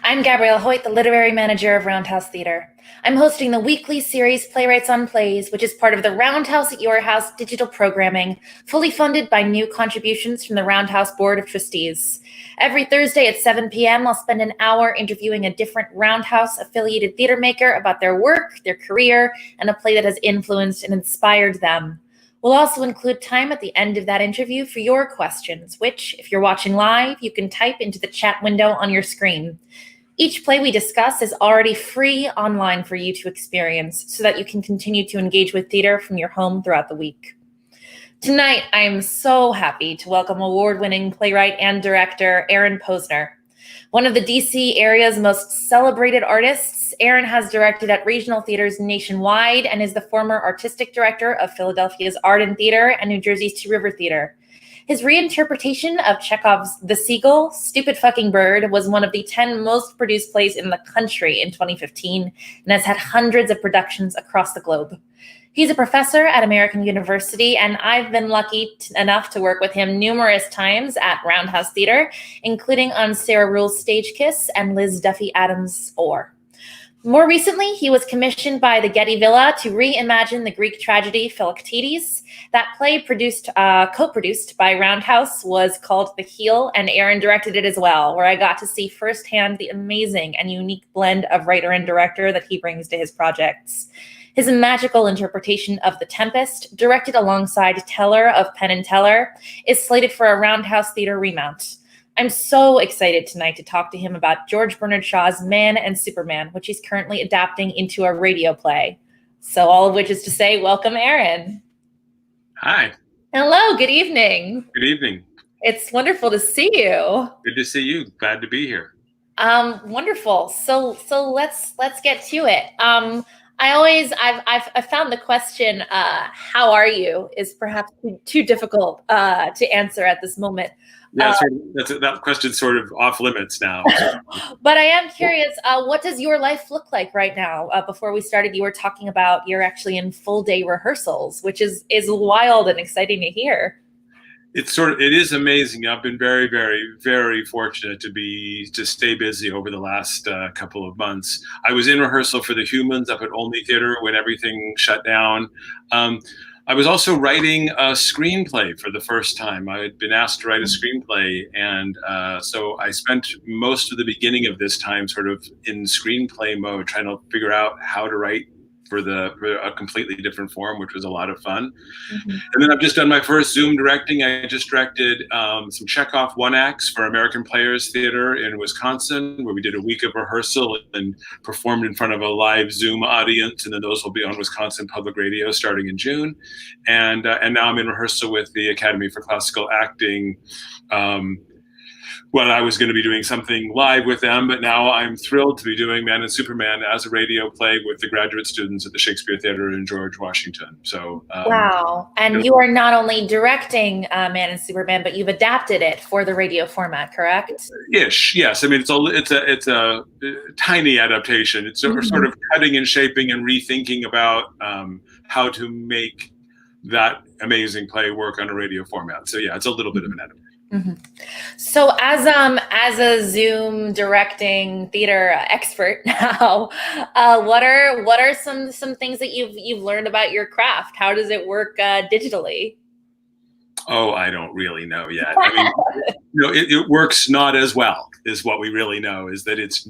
I'm Gabrielle Hoyt, the literary manager of Roundhouse Theater. I'm hosting the weekly series Playwrights on Plays, which is part of the Roundhouse at Your House digital programming, fully funded by new contributions from the Roundhouse Board of Trustees. Every Thursday at 7 p.m., I'll spend an hour interviewing a different Roundhouse-affiliated theater maker about their work, their career, and a play that has influenced and inspired them. We'll also include time at the end of that interview for your questions, which, if you're watching live, you can type into the chat window on your screen. Each play we discuss is already free online for you to experience so that you can continue to engage with theater from your home throughout the week. Tonight, I'm so happy to welcome award-winning playwright and director Aaron Posner. One of the DC area's most celebrated artists, Aaron has directed at regional theaters nationwide and is the former artistic director of Philadelphia's Arden Theater and New Jersey's Two River Theater. His reinterpretation of Chekhov's The Seagull, Stupid Fucking Bird was one of the 10 most produced plays in the country in 2015 and has had hundreds of productions across the globe. He's a professor at American University, and I've been lucky enough to work with him numerous times at Roundhouse Theater, including on Sarah Ruhl's Stage Kiss and Liz Duffy Adams' Oar. More recently, he was commissioned by the Getty Villa to reimagine the Greek tragedy Philoctetes. That play, co-produced by Roundhouse, was called The Heel, and Aaron directed it as well, where I got to see firsthand the amazing and unique blend of writer and director that he brings to his projects. His magical interpretation of The Tempest, directed alongside Teller of Penn and Teller, is slated for a Roundhouse Theater remount. I'm so excited tonight to talk to him about George Bernard Shaw's Man and Superman, which he's currently adapting into a radio play. So all of which is to say, welcome, Aaron. Hi. Hello, good evening. Good evening. It's wonderful to see you. Good to see you. Glad to be here. Wonderful. So let's get to it. I've found the question, how are you, is perhaps too difficult to answer at this moment. Yeah, that question's sort of off limits now. But I am curious, what does your life look like right now? Before we started, you were talking about you're actually in full day rehearsals, which is wild and exciting to hear. It is amazing. I've been very, very, very fortunate to stay busy over the last couple of months. I was in rehearsal for The Humans up at Olney Theater when everything shut down. I was also writing a screenplay for the first time. I had been asked to write a screenplay, and so I spent most of the beginning of this time sort of in screenplay mode, trying to figure out how to write for a completely different form, which was a lot of fun. Mm-hmm. And then I've just done my first Zoom directing. I just directed some Chekhov one-acts for American Players Theater in Wisconsin, where we did a week of rehearsal and performed in front of a live Zoom audience. And then those will be on Wisconsin Public Radio starting in June. And now I'm in rehearsal with the Academy for Classical Acting. Well, I was going to be doing something live with them, but now I'm thrilled to be doing Man and Superman as a radio play with the graduate students at the Shakespeare Theater in George Washington. So wow! And you are not only directing Man and Superman, but you've adapted it for the radio format, correct? Ish, yes. I mean, it's a tiny adaptation. It's sort of cutting and shaping and rethinking about how to make that amazing play work on a radio format. So yeah, it's a little bit of an adaptation. Mm-hmm. So as a Zoom directing theater expert now, what are some things that you've learned about your craft? How does it work digitally? Oh, I don't really know yet. I mean, it works not as well, is what we really know, is that it's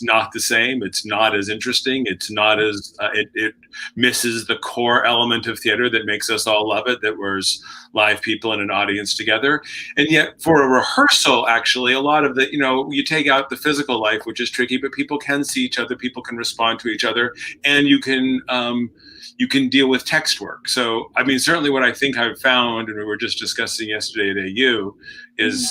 not the same. It's not as interesting. It's not as, it misses the core element of theater that makes us all love it, that was live people and an audience together. And yet for a rehearsal, actually, a lot of the, you take out the physical life, which is tricky, but people can see each other, people can respond to each other, and you can deal with text work. So, I mean, certainly what I think I've found, and we were just discussing yesterday at AU, is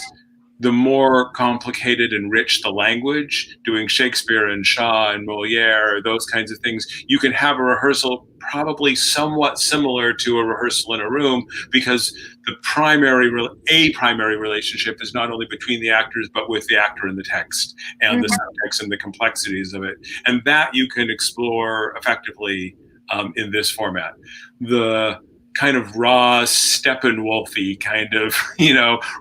the more complicated and rich the language, doing Shakespeare and Shaw and Moliere, those kinds of things, you can have a rehearsal probably somewhat similar to a rehearsal in a room, because a primary relationship is not only between the actors, but with the actor and the text, and the subtext and the complexities of it. And that you can explore effectively in this format. The kind of raw Steppenwolfy kind of,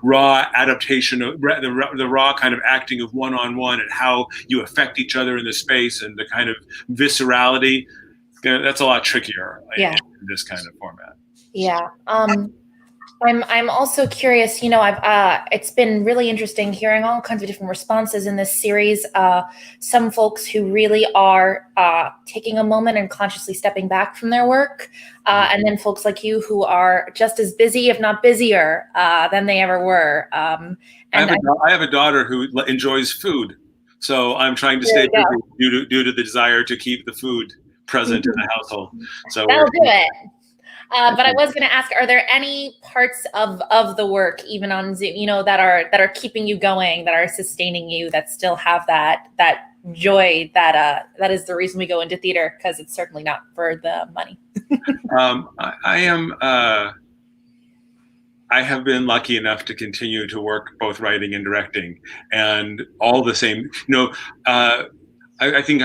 raw adaptation of the raw kind of acting of one-on-one and how you affect each other in the space and the kind of viscerality. That's a lot trickier in this kind of format. Yeah. I'm also curious, I've it's been really interesting hearing all kinds of different responses in this series. Some folks who really are taking a moment and consciously stepping back from their work, and then folks like you who are just as busy, if not busier, than they ever were. I have a daughter who enjoys food, so I'm trying to stay busy due to the desire to keep the food present in the household. So that'll do it. But I was going to ask, are there any parts of the work, even on Zoom, that are keeping you going, that are sustaining you, that still have that joy that is the reason we go into theater, because it's certainly not for the money. I have been lucky enough to continue to work both writing and directing, and all the same. I think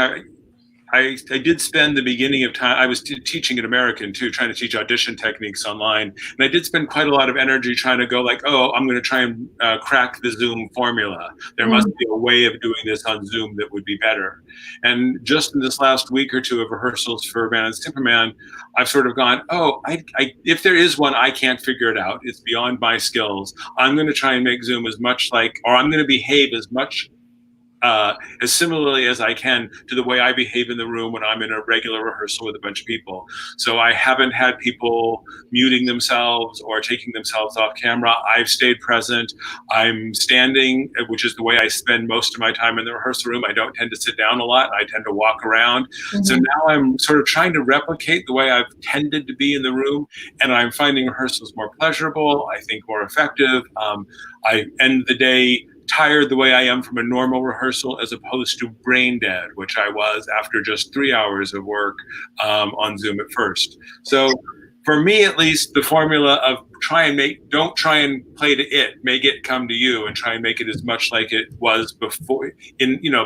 I did spend the beginning of time, I was teaching at American too, trying to teach audition techniques online. And I did spend quite a lot of energy trying to go like, oh, I'm going to try and crack the Zoom formula. There must be a way of doing this on Zoom that would be better. And just in this last week or two of rehearsals for Van and Superman, I've sort of gone, oh, if there is one, I can't figure it out. It's beyond my skills. I'm going to try and make Zoom as much like, or I'm going to behave as much as similarly as I can to the way I behave in the room when I'm in a regular rehearsal with a bunch of people. So I haven't had people muting themselves or taking themselves off camera. I've stayed present. I'm standing, which is the way I spend most of my time in the rehearsal room. I don't tend to sit down a lot. I tend to walk around. So now I'm sort of trying to replicate the way I've tended to be in the room, and I'm finding rehearsals more pleasurable, I think more effective. I end the day tired the way I am from a normal rehearsal, as opposed to brain dead, which I was after just 3 hours of work on Zoom at first. So for me, at least, the formula of don't try and play to it, make it come to you, and try and make it as much like it was before,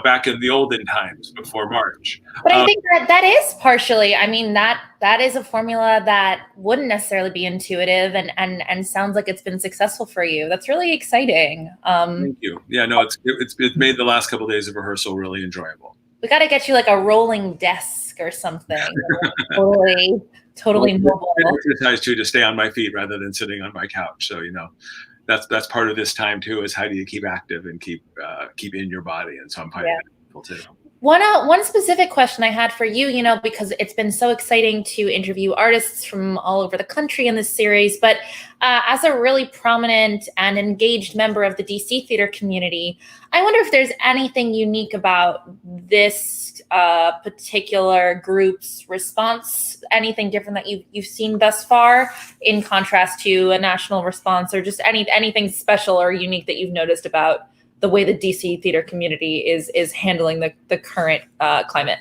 back in the olden times before March. But I think that is partially, that is a formula that wouldn't necessarily be intuitive and sounds like it's been successful for you. That's really exciting. Thank you. Yeah, no, it's made the last couple of days of rehearsal really enjoyable. We got to get you like a rolling desk or something. Totally mobile. Exercise too, to stay on my feet rather than sitting on my couch. So that's part of this time too, is how do you keep active and keep in your body? And so I'm finding that helpful too. One specific question I had for you, because it's been so exciting to interview artists from all over the country in this series, but as a really prominent and engaged member of the DC theater community, I wonder if there's anything unique about this particular group's response, anything different that you've seen thus far, in contrast to a national response, or just anything special or unique that you've noticed about the way the DC theater community is handling the current climate?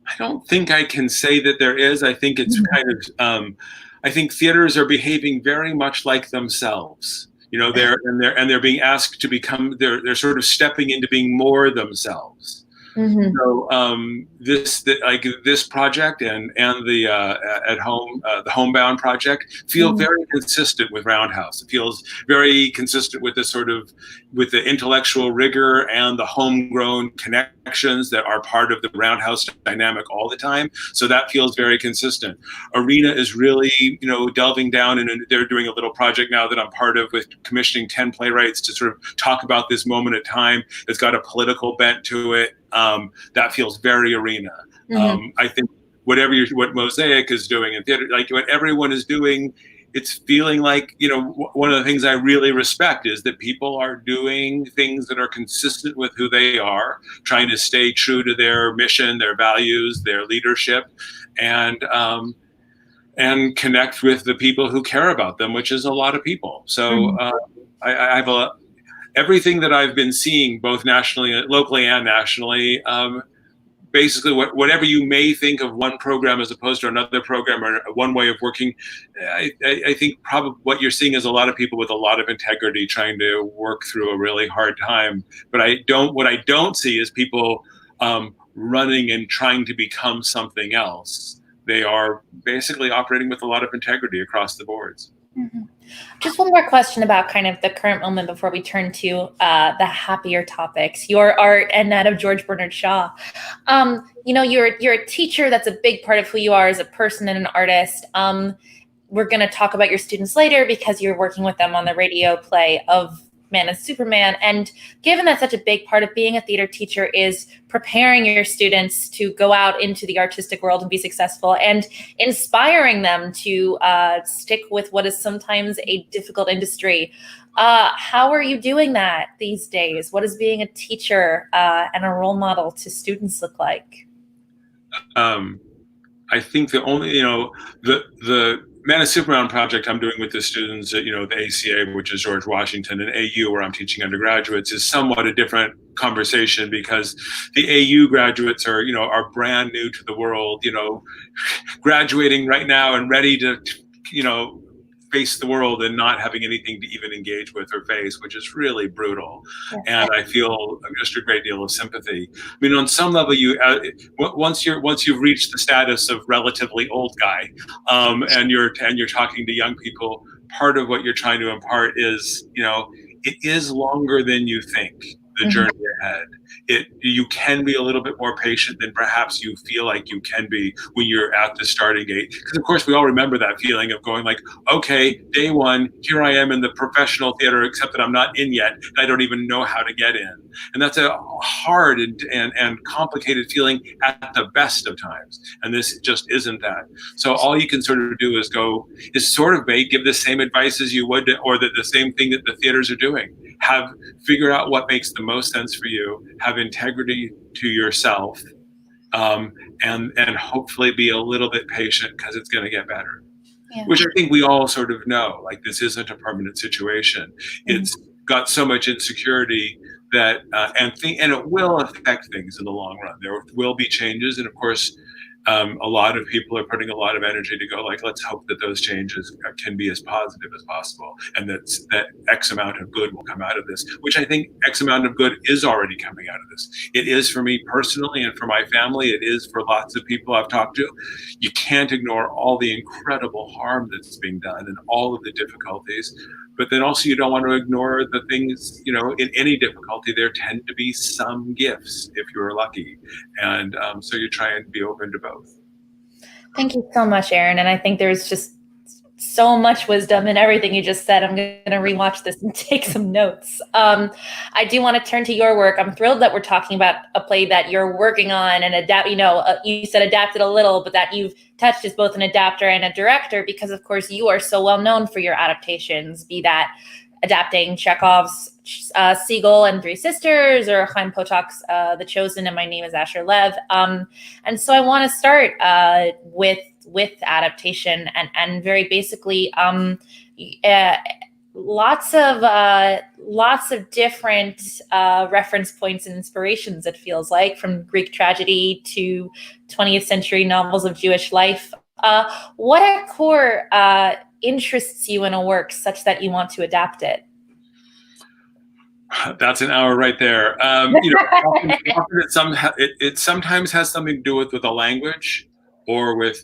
I don't think I can say that there is. I think it's kind of, I think theaters are behaving very much like themselves. They're being asked to become, they're sort of stepping into being more themselves. So this project and the at home the Homebound project feel very consistent with Roundhouse. It feels very consistent with the intellectual rigor and the homegrown connections that are part of the Roundhouse dynamic all the time. So that feels very consistent. Arena is really delving down, and they're doing a little project now that I'm part of with commissioning 10 playwrights to sort of talk about this moment in time that's got a political bent to it. That feels very Arena. I think what Mosaic is doing in theater, like what everyone is doing, it's feeling like, one of the things I really respect is that people are doing things that are consistent with who they are, trying to stay true to their mission, their values, their leadership, and connect with the people who care about them, which is a lot of people. So I have everything that I've been seeing, both locally and nationally, basically whatever you may think of one program as opposed to another program or one way of working, I think probably what you're seeing is a lot of people with a lot of integrity trying to work through a really hard time. But what I don't see is people running and trying to become something else. they are basically operating with a lot of integrity across the boards. Mm-hmm. Just one more question about kind of the current moment before we turn to the happier topics, your art and that of George Bernard Shaw. You're a teacher. That's a big part of who you are as a person and an artist. We're going to talk about your students later because you're working with them on the radio play of Man and Superman. And given that such a big part of being a theater teacher is preparing your students to go out into the artistic world and be successful and inspiring them to stick with what is sometimes a difficult industry, how are you doing that these days? What does being a teacher and a role model to students look like? I think the only, the Man of Superman project I'm doing with the students at, the ACA, which is George Washington, and AU, where I'm teaching undergraduates, is somewhat a different conversation because the AU graduates are brand new to the world, graduating right now and ready to, face the world and not having anything to even engage with or face, which is really brutal. Yeah. And I feel just a great deal of sympathy. I mean, on some level, once you've reached the status of relatively old guy, and you're talking to young people, part of what you're trying to impart is, it is longer than you think. The journey ahead. You can be a little bit more patient than perhaps you feel like you can be when you're at the starting gate. Because of course we all remember that feeling of going like, okay, day one, here I am in the professional theater, except that I'm not in yet. And I don't even know how to get in. And that's a hard and complicated feeling at the best of times. And this just isn't that. So all you can sort of do is give the same advice as you would, or the same thing that the theaters are doing. Figure out what makes the most sense for you, have integrity to yourself, and hopefully be a little bit patient because it's going to get better. Yeah. Which I think we all sort of know, like this isn't a permanent situation. It's got so much insecurity that, and it will affect things in the long run. There will be changes. And of course, a lot of people are putting a lot of energy to go like, let's hope that those changes can be as positive as possible, and that X amount of good will come out of this, which I think X amount of good is already coming out of this. It is for me personally and for my family. It is for lots of people I've talked to. You can't ignore all the incredible harm that's being done and all of the difficulties. But then also you don't want to ignore the things, in any difficulty, there tend to be some gifts if you're lucky. And so you try and be open to both. Thank you so much, Aaron. And I think there's just so much wisdom in everything you just said. I'm going to rewatch this and take some notes. I do want to turn to your work. I'm thrilled that we're talking about a play that you're working on and adapt. You said adapted a little, but that you've touched as both an adapter and a director, because of course you are so well known for your adaptations, be that adapting Chekhov's Seagull and Three Sisters, or Chaim Potok's The Chosen and My Name is Asher Lev. And so I want to start with adaptation and very basically lots of different reference points and inspirations, it feels like, from Greek tragedy to 20th century novels of Jewish life. What at core interests you in a work such that you want to adapt it? That's an hour right there. It sometimes has something to do with the language, or with,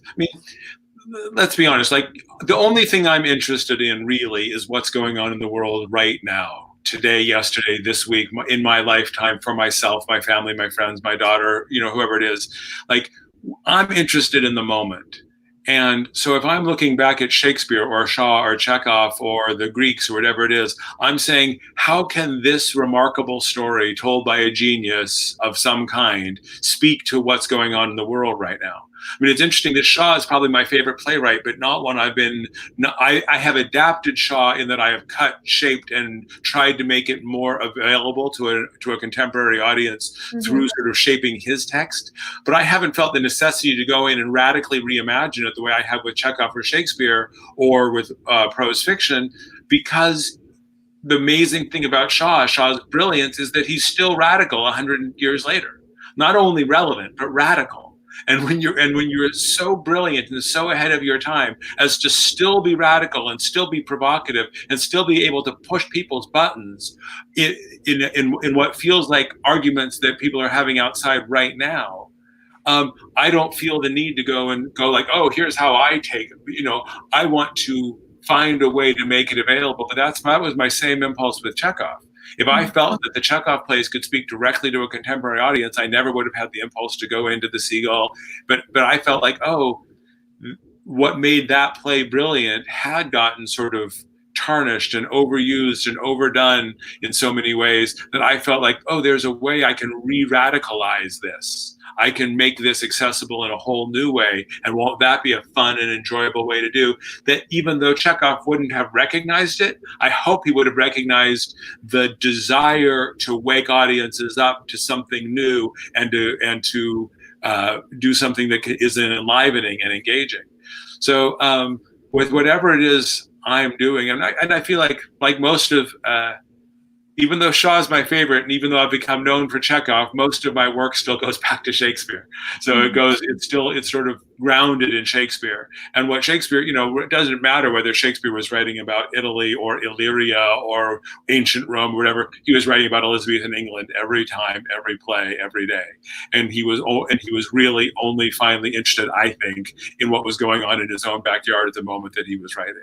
let's be honest, like the only thing I'm interested in really is what's going on in the world right now, today, yesterday, this week, in my lifetime, for myself, my family, my friends, my daughter, whoever it is. Like, I'm interested in the moment. And so if I'm looking back at Shakespeare or Shaw or Chekhov or the Greeks or whatever it is, I'm saying, how can this remarkable story told by a genius of some kind speak to what's going on in the world right now? It's interesting that Shaw is probably my favorite playwright, but not one I have adapted Shaw in that I have cut, shaped, and tried to make it more available to a contemporary audience through sort of shaping his text. But I haven't felt the necessity to go in and radically reimagine it the way I have with Chekhov or Shakespeare or with prose fiction, because the amazing thing about Shaw's brilliance, is that he's still radical 100 years later. Not only relevant, but radical. And when you're so brilliant and so ahead of your time as to still be radical and still be provocative and still be able to push people's buttons in what feels like arguments that people are having outside right now, I don't feel the need to go like, oh, here's how I take it. I want to find a way to make it available. But that was my same impulse with Chekhov. If I felt that the Chekhov plays could speak directly to a contemporary audience, I never would have had the impulse to go into the Seagull. But I felt like, oh, what made that play brilliant had gotten sort of tarnished and overused and overdone in so many ways that I felt like, oh, there's a way I can re-radicalize this. I can make this accessible in a whole new way. And won't that be a fun and enjoyable way to do that? Even though Chekhov wouldn't have recognized it, I hope he would have recognized the desire to wake audiences up to something new and to do something that is enlivening and engaging. So with whatever it is I'm doing, and I feel like most of, even though Shaw's my favorite, and even though I've become known for Chekhov, most of my work still goes back to Shakespeare. So it's sort of grounded in Shakespeare. And what Shakespeare, it doesn't matter whether Shakespeare was writing about Italy or Illyria or ancient Rome or whatever. He was writing about Elizabethan England every time, every play, every day. And he was really only finally interested, I think, in what was going on in his own backyard at the moment that he was writing.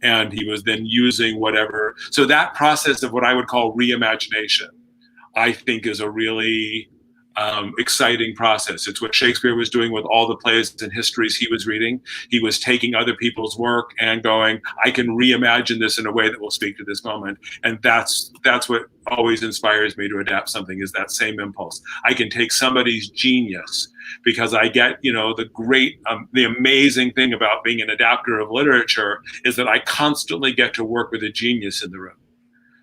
And he was then using whatever. So that process of what I would call reimagination, I think, is a really exciting process. It's what Shakespeare was doing with all the plays and histories he was reading. He was taking other people's work and going, I can reimagine this in a way that will speak to this moment. And that's what always inspires me to adapt something, is that same impulse. I can take somebody's genius, because I get, the amazing thing about being an adapter of literature is that I constantly get to work with a genius in the room.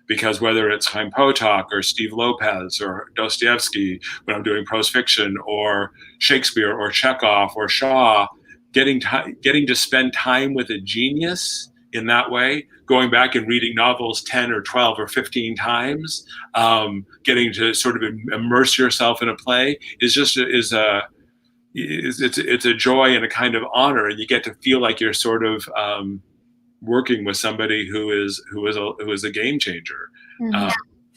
Because whether it's Chaim Potok or Steve Lopez or Dostoevsky, when I'm doing prose fiction, or Shakespeare or Chekhov or Shaw, getting to spend time with a genius in that way, going back and reading novels 10 or 12 or 15 times, getting to sort of immerse yourself in a play it's a joy and a kind of honor, and you get to feel like you're sort of working with somebody who is a game changer,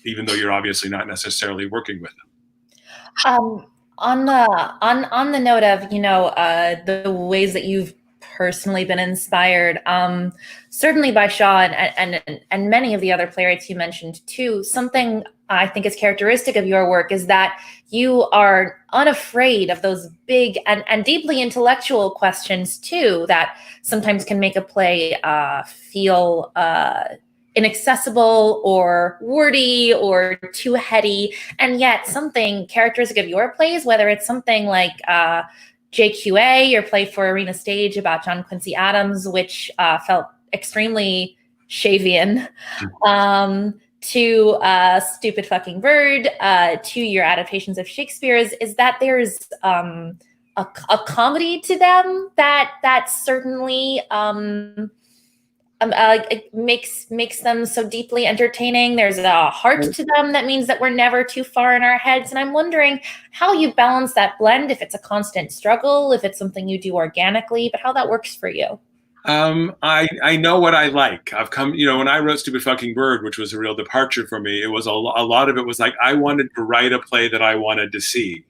even though you're obviously not necessarily working with them. On the note of the ways that you've personally been inspired, certainly by Shaw and many of the other playwrights you mentioned too, something I think is characteristic of your work is that you are unafraid of those big and deeply intellectual questions too, that sometimes can make a play feel inaccessible or wordy or too heady. And yet something characteristic of your plays, whether it's something like JQA, your play for Arena Stage about John Quincy Adams, which felt extremely Shavian, to Stupid Fucking Bird, to your adaptations of Shakespeare's, is that there's a comedy to them that certainly makes them so deeply entertaining. There's a heart to them that means that we're never too far in our heads. And I'm wondering how you balance that blend, if it's a constant struggle, if it's something you do organically, but how that works for you. I know what I like. I've come, when I wrote Stupid Fucking Bird, which was a real departure for me, it was a lot of it was like, I wanted to write a play that I wanted to see.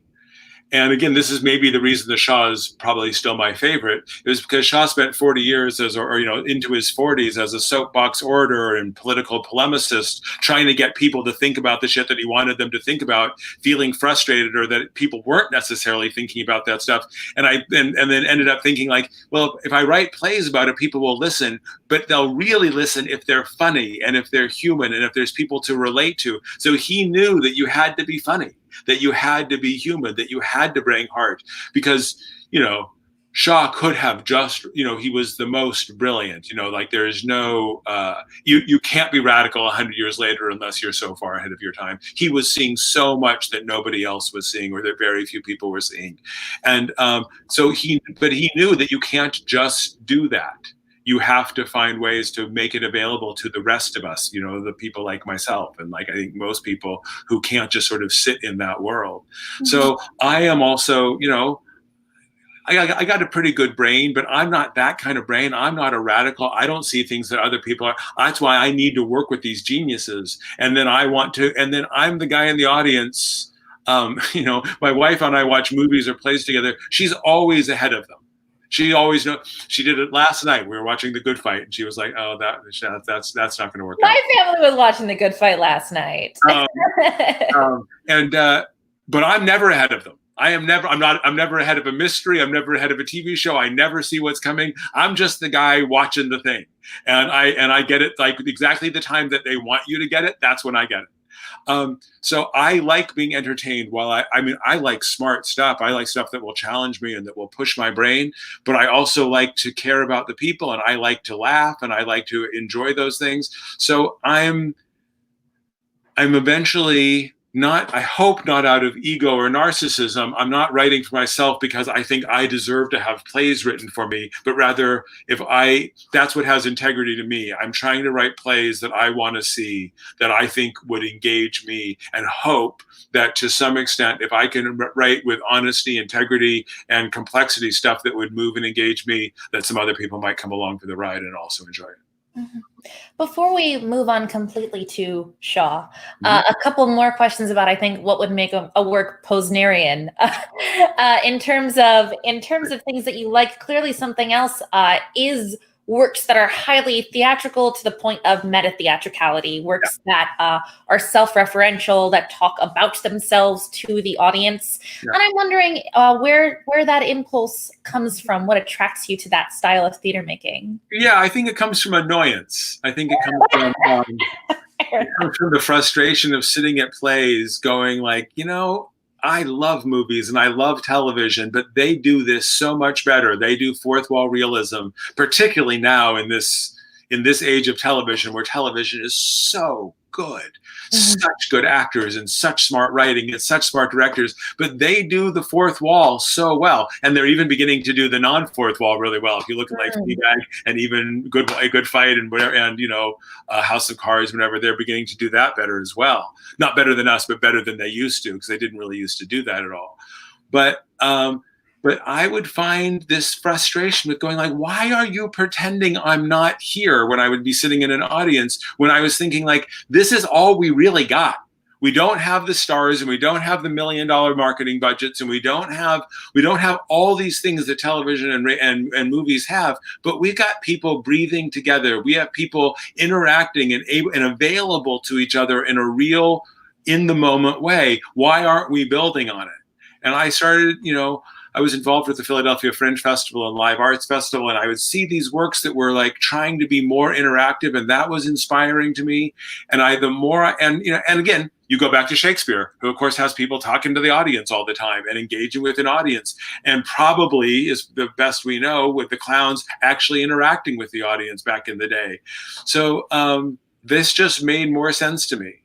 And again, this is maybe the reason the Shaw is probably still my favorite. It was because Shaw spent 40 years into his 40s as a soapbox orator and political polemicist, trying to get people to think about the shit that he wanted them to think about, feeling frustrated or that people weren't necessarily thinking about that stuff. And then ended up thinking like, well, if I write plays about it, people will listen, but they'll really listen if they're funny and if they're human and if there's people to relate to. So he knew that you had to be funny, that you had to be human, that you had to bring heart, because, Shaw could have just, he was the most brilliant, like there is no, you can't be radical 100 years later unless you're so far ahead of your time. He was seeing so much that nobody else was seeing, or that very few people were seeing. And so he knew that you can't just do that. You have to find ways to make it available to the rest of us, the people like myself and like I think most people who can't just sort of sit in that world. Mm-hmm. So I am also, I got a pretty good brain, but I'm not that kind of brain. I'm not a radical. I don't see things that other people are. That's why I need to work with these geniuses. And then I'm the guy in the audience My wife and I watch movies or plays together. She's always ahead of them. She always knows. She did it last night. We were watching The Good Fight, and she was like, "Oh, that's not going to work out." My family was watching The Good Fight last night. But I'm never ahead of them. I'm never ahead of a mystery. I'm never ahead of a TV show. I never see what's coming. I'm just the guy watching the thing, and I get it like exactly the time that they want you to get it. That's when I get it. So I like being entertained. While I like smart stuff. I like stuff that will challenge me and that will push my brain. But I also like to care about the people, and I like to laugh, and I like to enjoy those things. So I'm eventually not, I hope not out of ego or narcissism. I'm not writing for myself because I think I deserve to have plays written for me, but rather that's what has integrity to me. I'm trying to write plays that I want to see, that I think would engage me, and hope that to some extent, if I can write with honesty, integrity, and complexity stuff that would move and engage me, that some other people might come along for the ride and also enjoy it. Mm-hmm. Before we move on completely to Shaw, a couple more questions about, I think, what would make a work Posnerian. In terms of things that you like, clearly something else is works that are highly theatrical to the point of meta-theatricality, works that are self-referential, that talk about themselves to the audience. And I'm wondering where that impulse comes from, what attracts you to that style of theater making? Yeah, I think it comes from annoyance. I think it comes from the frustration of sitting at plays going like, I love movies and I love television, but they do this so much better. They do fourth wall realism, particularly now in this age of television, where television is so good, such good actors and such smart writing and such smart directors, but they do the fourth wall so well. And they're even beginning to do the non-fourth wall really well. If you look at like Fleabag and even A Good Fight and whatever, and House of Cards, whatever, they're beginning to do that better as well. Not better than us, but better than they used to, because they didn't really used to do that at all. But I would find this frustration with going like, why are you pretending I'm not here when I would be sitting in an audience, when I was thinking like, this is all we really got. We don't have the stars, and we don't have the $1 million marketing budgets, and we don't have all these things that television and movies have, but we got people breathing together. We have people interacting and available to each other in a real, in the moment way. Why aren't we building on it? And I started, I was involved with the Philadelphia Fringe Festival and Live Arts Festival, and I would see these works that were like trying to be more interactive, and that was inspiring to me. And again, you go back to Shakespeare, who of course has people talking to the audience all the time and engaging with an audience, and probably is the best we know with the clowns actually interacting with the audience back in the day. So this just made more sense to me.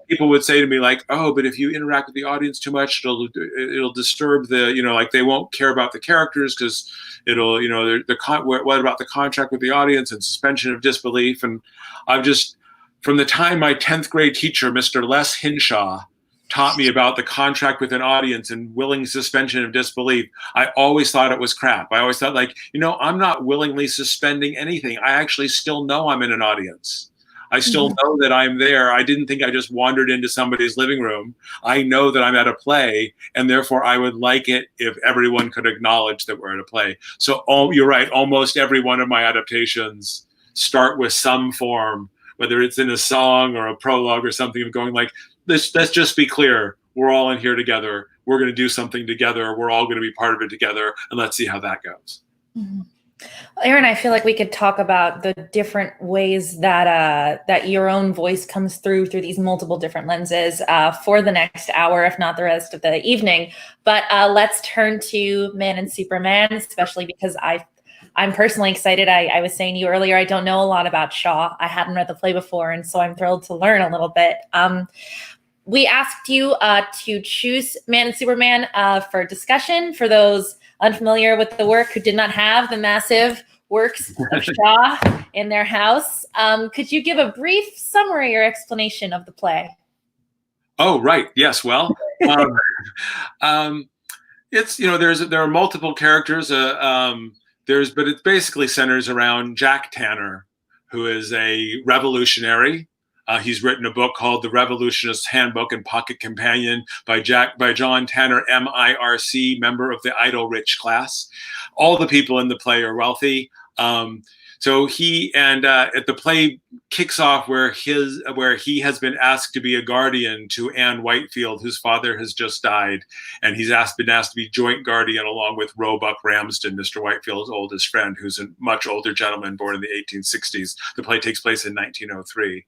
People would say to me like, "Oh, but if you interact with the audience too much, it'll disturb the, like they won't care about the characters because it'll, what about the contract with the audience and suspension of disbelief?" And I've just, from the time my 10th grade teacher, Mr. Les Hinshaw, taught me about the contract with an audience and willing suspension of disbelief, I always thought it was crap. I always thought like, I'm not willingly suspending anything. I actually still know I'm in an audience. I still know that I'm there. I didn't think I just wandered into somebody's living room. I know that I'm at a play, and therefore I would like it if everyone could acknowledge that we're at a play. So you're right. Almost every one of my adaptations start with some form, whether it's in a song or a prologue or something, of going like, let's just be clear. We're all in here together. We're going to do something together. We're all going to be part of it together, and let's see how that goes. Mm-hmm. Erin, I feel like we could talk about the different ways that your own voice comes through these multiple different lenses for the next hour, if not the rest of the evening. But let's turn to Man and Superman, especially because I'm personally excited. I was saying to you earlier, I don't know a lot about Shaw. I hadn't read the play before, and so I'm thrilled to learn a little bit. We asked you to choose Man and Superman for discussion for those unfamiliar with the work who did not have the massive works of Shaw in their house. Could you give a brief summary or explanation of the play? Oh, right. Yes. Well, it's, there are multiple characters, but it basically centers around Jack Tanner, who is a revolutionary, He's written a book called The Revolutionist's Handbook and Pocket Companion by John Tanner, MIRC, member of the idle rich class. All the people in the play are wealthy. So the play kicks off where he has been asked to be a guardian to Anne Whitefield, whose father has just died, and he's been asked to be joint guardian along with Roebuck Ramsden, Mr. Whitefield's oldest friend, who's a much older gentleman born in the 1860s. The play takes place in 1903.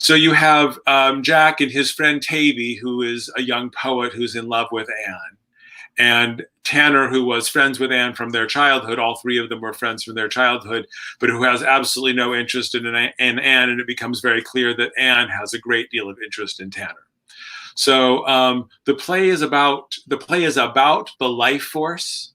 So you have Jack and his friend Tavy, who is a young poet who's in love with Anne. And Tanner, who was friends with Anne from their childhood, all three of them were friends from their childhood, but who has absolutely no interest in Anne, and it becomes very clear that Anne has a great deal of interest in Tanner. So the play is about the life force.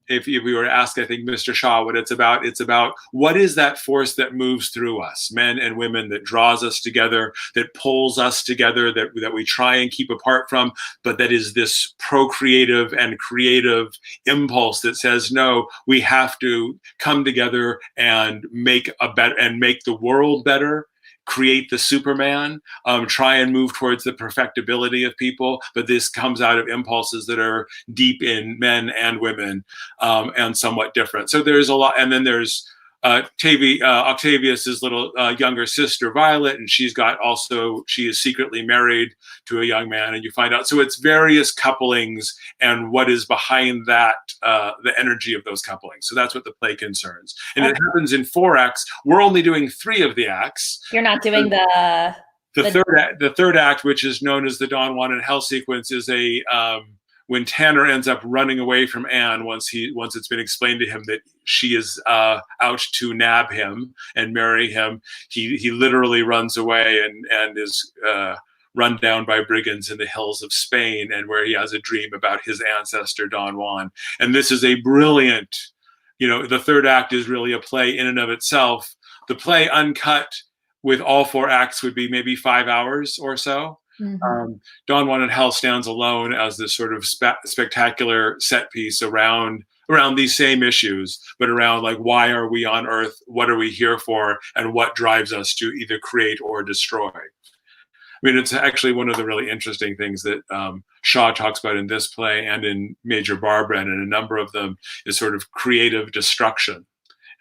If we were to ask, I think, Mr. Shaw, what it's about what is that force that moves through us, men and women, that draws us together, that pulls us together, that we try and keep apart from, but that is this procreative and creative impulse that says, no, we have to come together and make the world better, create the Superman, try and move towards the perfectibility of people. But this comes out of impulses that are deep in men and women, and somewhat different. So there's a lot. And then there's Octavius's little younger sister, Violet, and she is secretly married to a young man, and you find out. So it's various couplings and what is behind that, the energy of those couplings. So that's what the play concerns. And it happens in 4 acts. We're only doing 3 of the acts. You're not doing the third act, which is known as the Don Juan in Hell sequence, is when Tanner ends up running away from Anne once it's been explained to him that she is out to nab him and marry him. He literally runs away and is run down by brigands in the hills of Spain, and where he has a dream about his ancestor Don Juan. And this is a brilliant, the third act is really a play in and of itself. The play uncut with all 4 acts would be maybe 5 hours or so. Mm-hmm. Don Juan in Hell stands alone as this sort of spectacular set piece around these same issues, but around, like, why are we on Earth? What are we here for? And what drives us to either create or destroy? I mean, it's actually one of the really interesting things that Shaw talks about in this play and in Major Barbara and in a number of them is sort of creative destruction.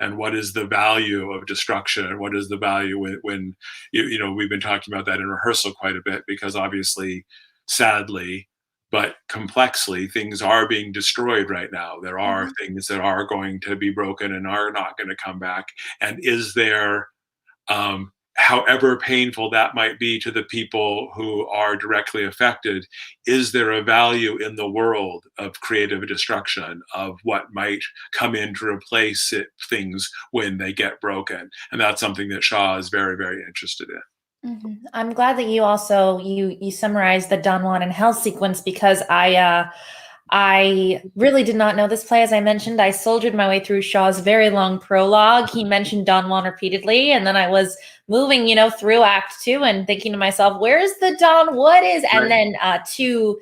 And what is the value of destruction? And what is the value when we've been talking about that in rehearsal quite a bit, because obviously, sadly, but complexly, things are being destroyed right now. There are things that are going to be broken and are not going to come back. And is there, however painful that might be to the people who are directly affected, is there a value in the world of creative destruction, of what might come in to replace things when they get broken? And that's something that Shaw is very, very interested in. Mm-hmm. I'm glad that you also you summarized the Don Juan in Hell sequence, because I really did not know this play. As I mentioned, I soldiered my way through Shaw's very long prologue. He mentioned Don Juan repeatedly, and then I was moving, through Act 2 and thinking to myself, "Where's the Don? What is?" And then to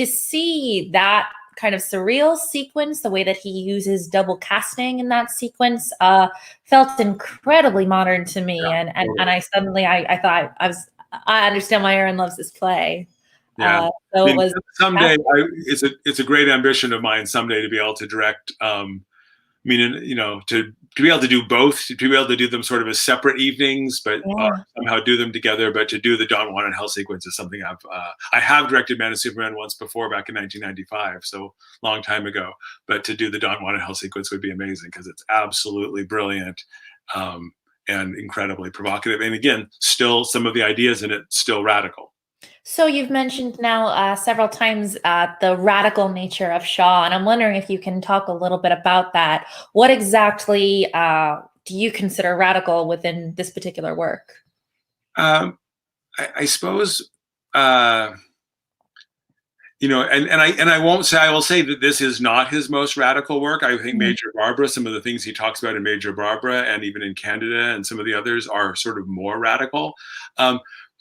see that kind of surreal sequence, the way that he uses double casting in that sequence, felt incredibly modern to me. Yeah, and I suddenly I thought I understand why Aaron loves this play. Yeah. So it was someday. It's a great ambition of mine someday to be able to direct. To be able to do both, to be able to do them sort of as separate evenings, but somehow do them together. But to do the Don Juan in Hell sequence is something I have directed Man of Superman once before, back in 1995, so long time ago. But to do the Don Juan in Hell sequence would be amazing, because it's absolutely brilliant. And incredibly provocative. And again, still some of the ideas in it still radical. So you've mentioned now several times the radical nature of Shaw, and I'm wondering if you can talk a little bit about that. What exactly do you consider radical within this particular work? I suppose, and I won't say, I will say that this is not his most radical work. I think Major Barbara, some of the things he talks about in Major Barbara and even in Candida and some of the others are sort of more radical.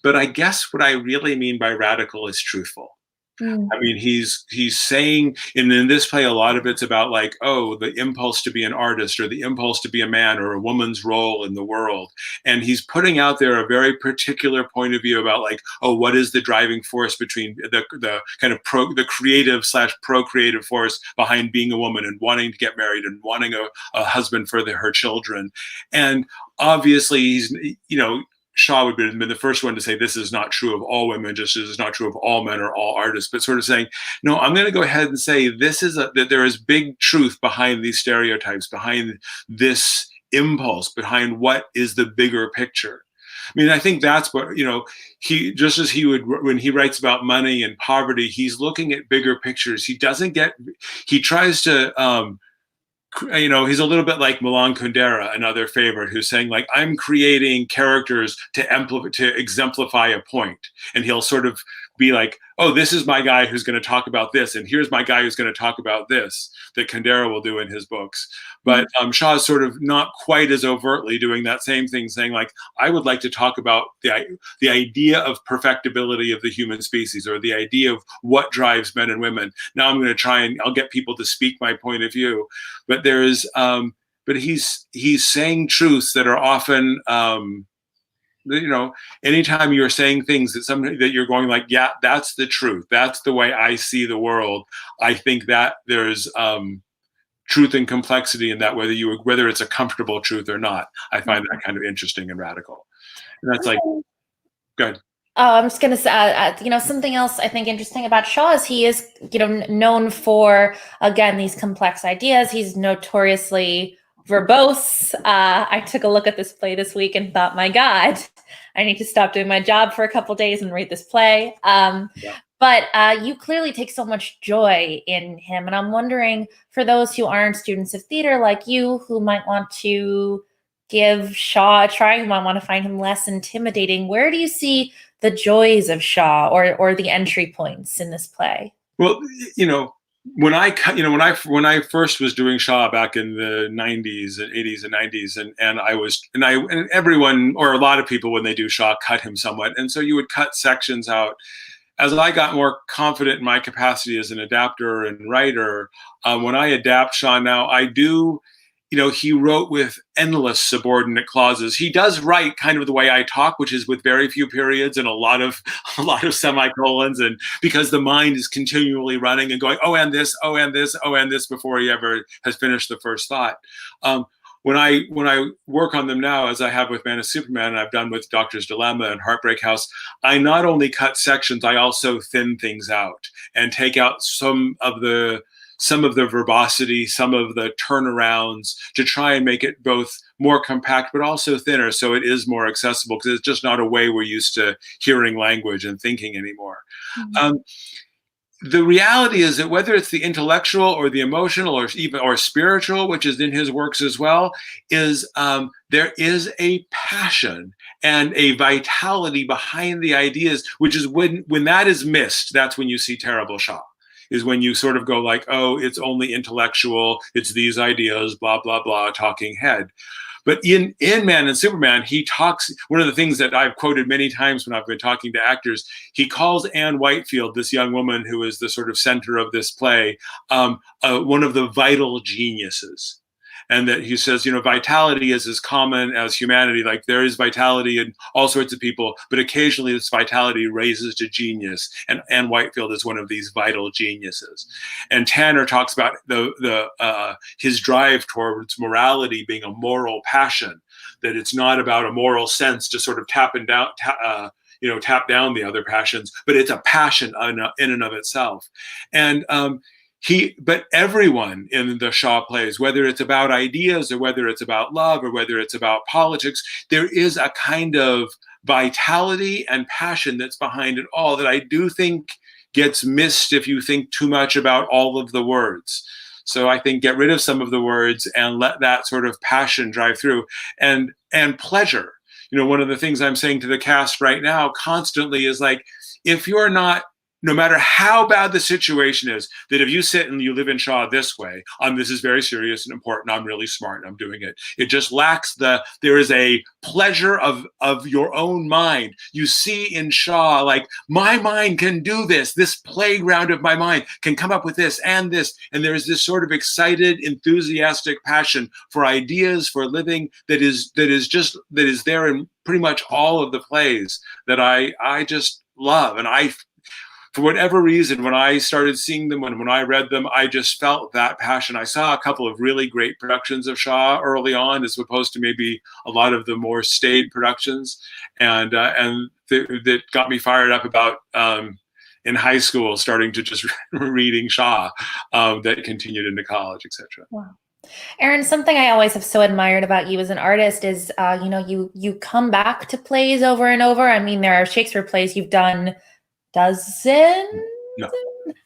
But I guess what I really mean by radical is truthful. Mm. I mean, he's saying, and in this play, a lot of it's about like, oh, the impulse to be an artist or the impulse to be a man or a woman's role in the world. And he's putting out there a very particular point of view about like, oh, what is the driving force between the kind of the creative / procreative force behind being a woman and wanting to get married and wanting a husband for her children. And obviously he's, Shaw would have been the first one to say this is not true of all women, just as it's not true of all men or all artists, but sort of saying, no, I'm going to go ahead and say that there is big truth behind these stereotypes, behind this impulse, behind what is the bigger picture. I mean, I think that's what, he, just as he would, when he writes about money and poverty, he's looking at bigger pictures. He tries to, he's a little bit like Milan Kundera, another favorite, who's saying like, I'm creating characters to exemplify a point. And he'll sort of be like, oh, this is my guy who's going to talk about this. And here's my guy who's going to talk about this, that Kundera will do in his books. But Shaw's sort of not quite as overtly doing that same thing, saying like, I would like to talk about the idea of perfectibility of the human species, or the idea of what drives men and women. Now I'm going to try and I'll get people to speak my point of view. But there is, but he's saying truths that are often, anytime you're saying things that you're going like, yeah, that's the truth. That's the way I see the world. I think that there's truth and complexity in that, whether it's a comfortable truth or not. I find that kind of interesting and radical. And that's like, good. Oh, I'm just going to say, something else I think interesting about Shaw is he is, known for, again, these complex ideas. He's notoriously verbose. I took a look at this play this week and thought, my God, I need to stop doing my job for a couple days and read this play. But you clearly take so much joy in him. And I'm wondering, for those who aren't students of theater like you, who might want to give Shaw a try, who might want to find him less intimidating, where do you see the joys of Shaw or the entry points in this play? Well, when I first was doing Shaw back in the 90s and 80s and 90s, and everyone, or a lot of people, when they do Shaw, cut him somewhat. And so you would cut sections out. As I got more confident in my capacity as an adapter and writer, when I adapt Shaw now, I do, he wrote with endless subordinate clauses. He does write kind of the way I talk, which is with very few periods and a lot of semicolons, and because the mind is continually running and going, oh, and this, oh, and this, oh, and this, before he ever has finished the first thought. When I work on them now, as I have with Man of Superman, and I've done with Doctor's Dilemma and Heartbreak House, I not only cut sections, I also thin things out and take out some of the verbosity, some of the turnarounds, to try and make it both more compact, but also thinner, so it is more accessible, because it's just not a way we're used to hearing language and thinking anymore. Mm-hmm. The reality is that whether it's the intellectual or the emotional or spiritual, which is in his works as well, is there is a passion and a vitality behind the ideas, which is when that is missed, that's when you see terrible Shaw. Is when you sort of go like, oh, it's only intellectual, it's these ideas, blah, blah, blah, talking head. But in Man and Superman, he talks, one of the things that I've quoted many times when I've been talking to actors, he calls Anne Whitefield, this young woman who is the sort of center of this play, one of the vital geniuses. And that he says, vitality is as common as humanity. Like, there is vitality in all sorts of people, but occasionally this vitality raises to genius. And Anne Whitefield is one of these vital geniuses. And Tanner talks about his drive towards morality being a moral passion, that it's not about a moral sense to sort of tap down the other passions, but it's a passion in and of itself. And but everyone in the Shaw plays, whether it's about ideas or whether it's about love or whether it's about politics, there is a kind of vitality and passion that's behind it all that I do think gets missed if you think too much about all of the words. So I think get rid of some of the words and let that sort of passion drive through, and pleasure. One of the things I'm saying to the cast right now constantly is like, if you're not no matter how bad the situation is, that if you sit and you live in Shaw this way, this is very serious and important, I'm really smart and I'm doing it. It just lacks there is a pleasure of your own mind. You see in Shaw, like, my mind can do this playground of my mind can come up with this, and there's this sort of excited, enthusiastic passion for ideas, for living that is there in pretty much all of the plays that I just love. And for whatever reason, when I started seeing them, when I read them, I just felt that passion. I saw a couple of really great productions of Shaw early on, as opposed to maybe a lot of the more staid productions, and that got me fired up about in high school, starting to just reading Shaw, that continued into college, etc. Wow. Erin, something I always have so admired about you as an artist is, you come back to plays over and over. I mean, there are Shakespeare plays you've done dozens? No.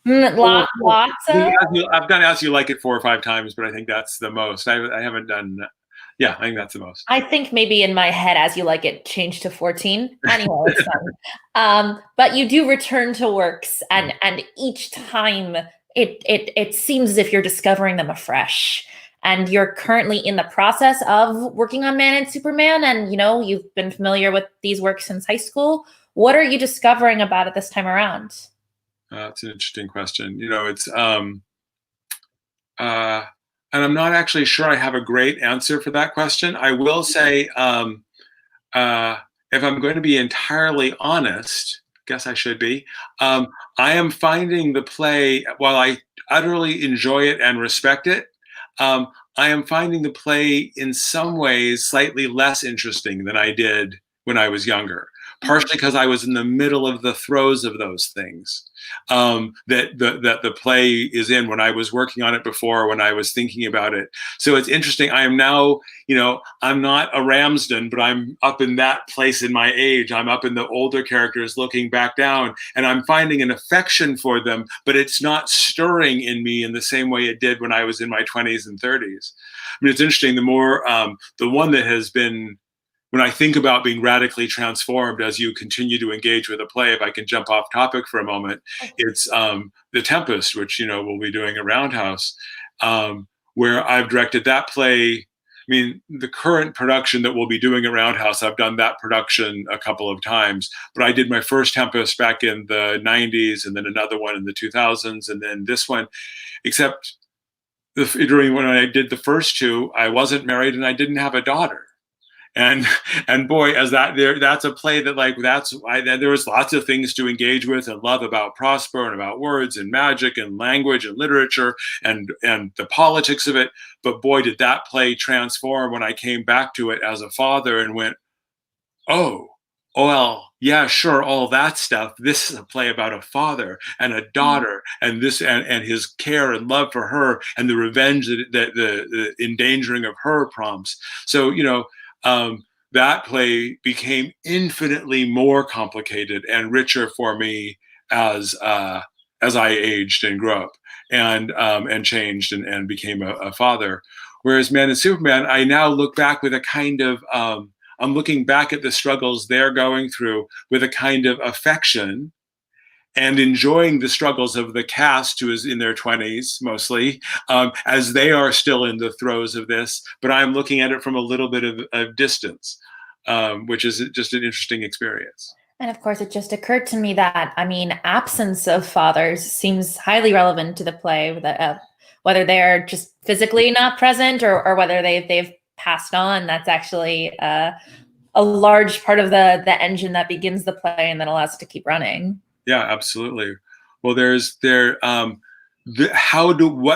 Lots of? I've done As You Like It 4 or 5 times, but I think that's the most. I haven't done. Yeah, I think that's the most. I think maybe in my head, As You Like It changed to 14. Anyway, it's fun. But you do return to works, and each time it seems as if you're discovering them afresh. And you're currently in the process of working on Man and Superman, and you've been familiar with these works since high school. What are you discovering about it this time around? That's an interesting question. It's and I'm not actually sure I have a great answer for that question. I will say, if I'm going to be entirely honest, guess I should be, I am finding the play, while I utterly enjoy it and respect it, I am finding the play in some ways slightly less interesting than I did when I was younger. Partially because I was in the middle of the throes of those things that the play is in, when I was working on it before, when I was thinking about it. So it's interesting. I am now, I'm not a Ramsden, but I'm up in that place in my age. I'm up in the older characters looking back down, and I'm finding an affection for them, but it's not stirring in me in the same way it did when I was in my 20s and 30s. I mean, it's interesting. The more, the one that has been, when I think about being radically transformed as you continue to engage with a play, if I can jump off topic for a moment, it's The Tempest, which, we'll be doing at Roundhouse, where I've directed that play. I mean, the current production that we'll be doing at Roundhouse, I've done that production a couple of times, but I did my first Tempest back in the 90s, and then another one in the 2000s, and then this one, except during when I did the first two, I wasn't married and I didn't have a daughter. And boy, that's a play that there was lots of things to engage with and love about Prosper, and about words and magic and language and literature and the politics of it. But boy, did that play transform when I came back to it as a father and went, oh, well, yeah, sure, all that stuff. This is a play about a father and a daughter, and this and his care and love for her, and the revenge that the endangering of her prompts. So that play became infinitely more complicated and richer for me as I aged and grew up and changed and became a father. Whereas Man and Superman, I now look back with a kind of I'm looking back at the struggles they're going through with a kind of affection, and enjoying the struggles of the cast, who is in their 20s mostly, as they are still in the throes of this. But I'm looking at it from a little bit of distance, which is just an interesting experience. And of course, it just occurred to me that, absence of fathers seems highly relevant to the play, whether they're just physically not present or whether they've passed on. That's actually a large part of the engine that begins the play and then allows it to keep running. Yeah, absolutely. Well,